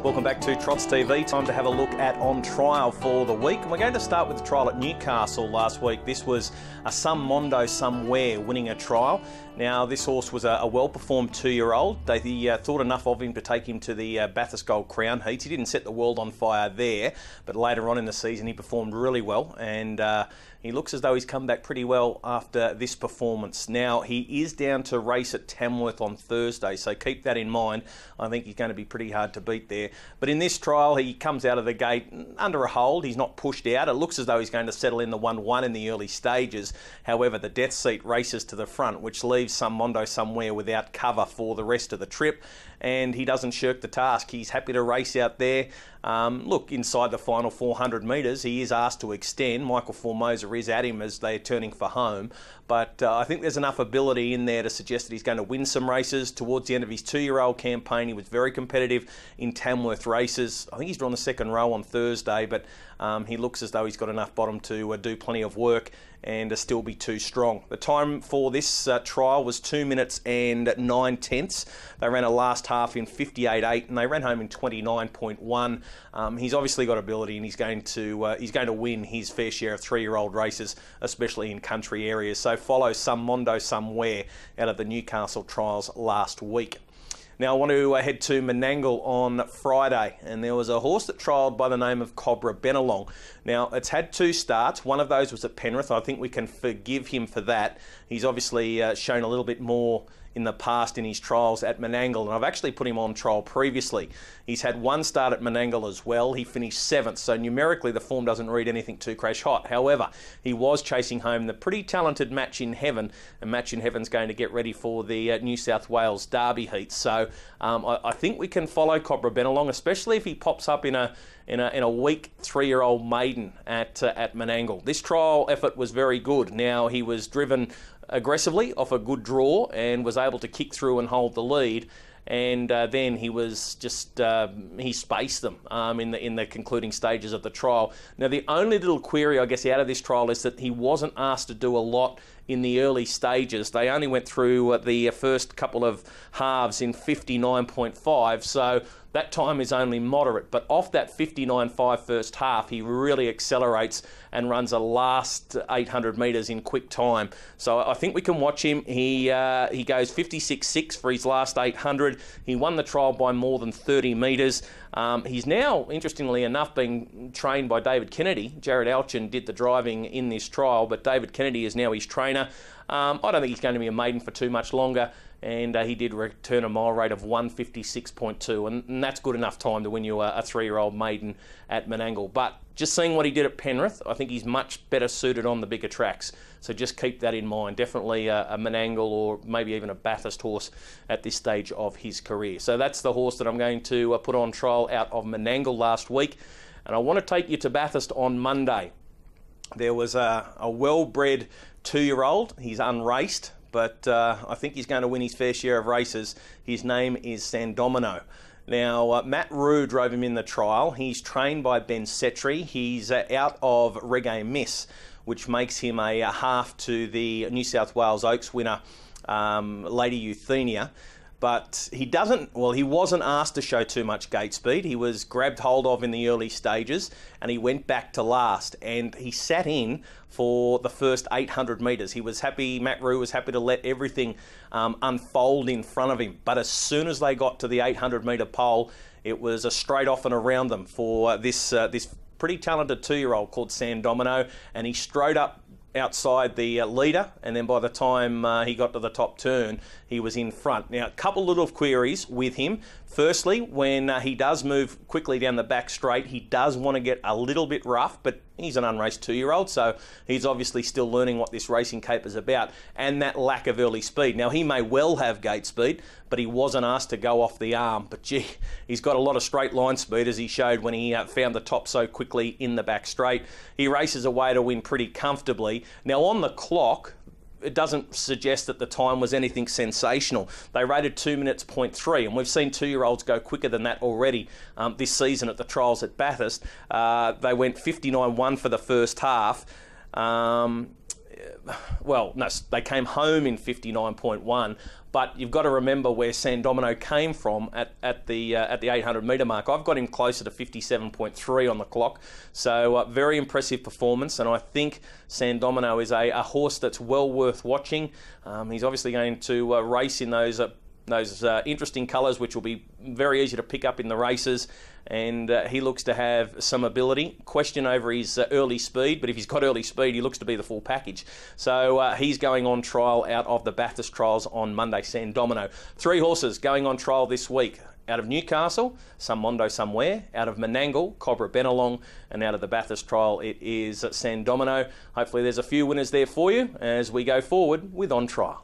Welcome back to Trots TV. Time to have a look at On Trial for the week. And we're going to start with the trial at Newcastle last week. This was a Some Mondo Somewhere winning a trial. Now, this horse was a well-performed 2-year-old. They thought enough of him to take him to the Bathurst Gold Crown heats. He didn't set the world on fire there, but later on in the season he performed really well, and he looks as though he's come back pretty well after this performance. Now, he is down to race at Tamworth on Thursday, so keep that in mind. I think he's going to be pretty hard to beat there. But in this trial, he comes out of the gate under a hold. He's not pushed out. It looks as though he's going to settle in the 1-1 in the early stages. However, the death seat races to the front, which leaves Some Mondo Somewhere without cover for the rest of the trip, and he doesn't shirk the task. He's happy to race out there. Look, inside the final 400 metres, he is asked to extend. Michael Formosa is at him as they're turning for home, but I think there's enough ability in there to suggest that he's going to win some races. Towards the end of his 2-year-old campaign, he was very competitive in Tamworth races. I think he's drawn the second row on Thursday, but he looks as though he's got enough bottom to do plenty of work and still be too strong. The time for this trial was 2 minutes and 9/10. They ran a last half in 58.8 and they ran home in 29.1. He's obviously got ability, and he's going to win his fair share of 3-year-old races, especially in country areas. So follow Some Mondo Somewhere out of the Newcastle trials last week. Now I want to head to Menangle on Friday, and there was a horse that trialled by the name of Cobra Benelong. Now, it's had 2 starts. One of those was at Penrith. I think we can forgive him for that. He's obviously shown a little bit more in the past in his trials at Menangle, and I've actually put him on trial previously. He's had 1 start at Menangle as well. He finished 7th, so numerically the form doesn't read anything too crash hot. However, he was chasing home the pretty talented Match in Heaven, and Match in Heaven's going to get ready for the New South Wales Derby heats. So I think we can follow Cobra Benelong, especially if he pops up in a weak 3-year-old maiden at Menangle. This trial effort was very good. Now, he was driven aggressively off a good draw and was able to kick through and hold the lead, and then he was just he spaced them in the concluding stages of the trial. Now, the only little query I guess out of this trial is that he wasn't asked to do a lot in the early stages. They only went through the first couple of halves in 59.5, so that time is only moderate. But off that 59.5 first half, he really accelerates and runs a last 800 metres in quick time. So I think we can watch him. He goes 56.6 for his last 800. He won the trial by more than 30 metres. He's now, interestingly enough, being trained by David Kennedy. Jared Alchin did the driving in this trial, but David Kennedy is now his trainer. I don't think he's going to be a maiden for too much longer, and he did return a mile rate of 156.2, and that's good enough time to win you a 3-year-old maiden at Menangle. But just seeing what he did at Penrith, I think he's much better suited on the bigger tracks. So just keep that in mind. Definitely a Menangle or maybe even a Bathurst horse at this stage of his career. So that's the horse that I'm going to put on trial out of Menangle last week. And I want to take you to Bathurst on Monday. There was a well-bred 2-year-old. He's unraced, but I think he's going to win his fair share of races. His name is Domino. Now, Matt Rue drove him in the trial. He's trained by Ben Setri. He's out of Reggae Miss, which makes him a half to the New South Wales Oaks winner, Lady Euthenia. But he wasn't asked to show too much gate speed. He was grabbed hold of in the early stages, and he went back to last, and he sat in for the first 800 metres. He was happy, Matt Rue was happy to let everything unfold in front of him. But as soon as they got to the 800 metre pole, it was a straight off and around them for this pretty talented 2-year-old called Domino, and he strode up outside the leader, and then by the time he got to the top turn, he was in front. Now, a couple little queries with him. Firstly, when he does move quickly down the back straight, he does want to get a little bit rough, but he's an unraced 2-year-old, so he's obviously still learning what this racing caper's about, and that lack of early speed. Now, he may well have gate speed, but he wasn't asked to go off the arm. But gee, he's got a lot of straight line speed, as he showed when he found the top so quickly in the back straight. He races away to win pretty comfortably. Now, on the clock, it doesn't suggest that the time was anything sensational. They rated 2 minutes 0.3, and we've seen 2-year-olds go quicker than that already this season at the trials at Bathurst. They went 59.1 for the first half. well, no, they came home in 59.1, but you've got to remember where Domino came from at the 800 metre mark. I've got him closer to 57.3 on the clock, so very impressive performance, and I think Domino is a horse that's well worth watching. He's obviously going to race in those interesting colours, which will be very easy to pick up in the races, and he looks to have some ability. Question over his early speed, but if he's got early speed, he looks to be the full package. So he's going on trial out of the Bathurst trials on Monday, Domino. 3 horses going on trial this week. Out of Newcastle, Some Mondo Somewhere. Out of Menangle, Cobra Benelong. And out of the Bathurst trial, it is Domino. Hopefully there's a few winners there for you as we go forward with On Trial.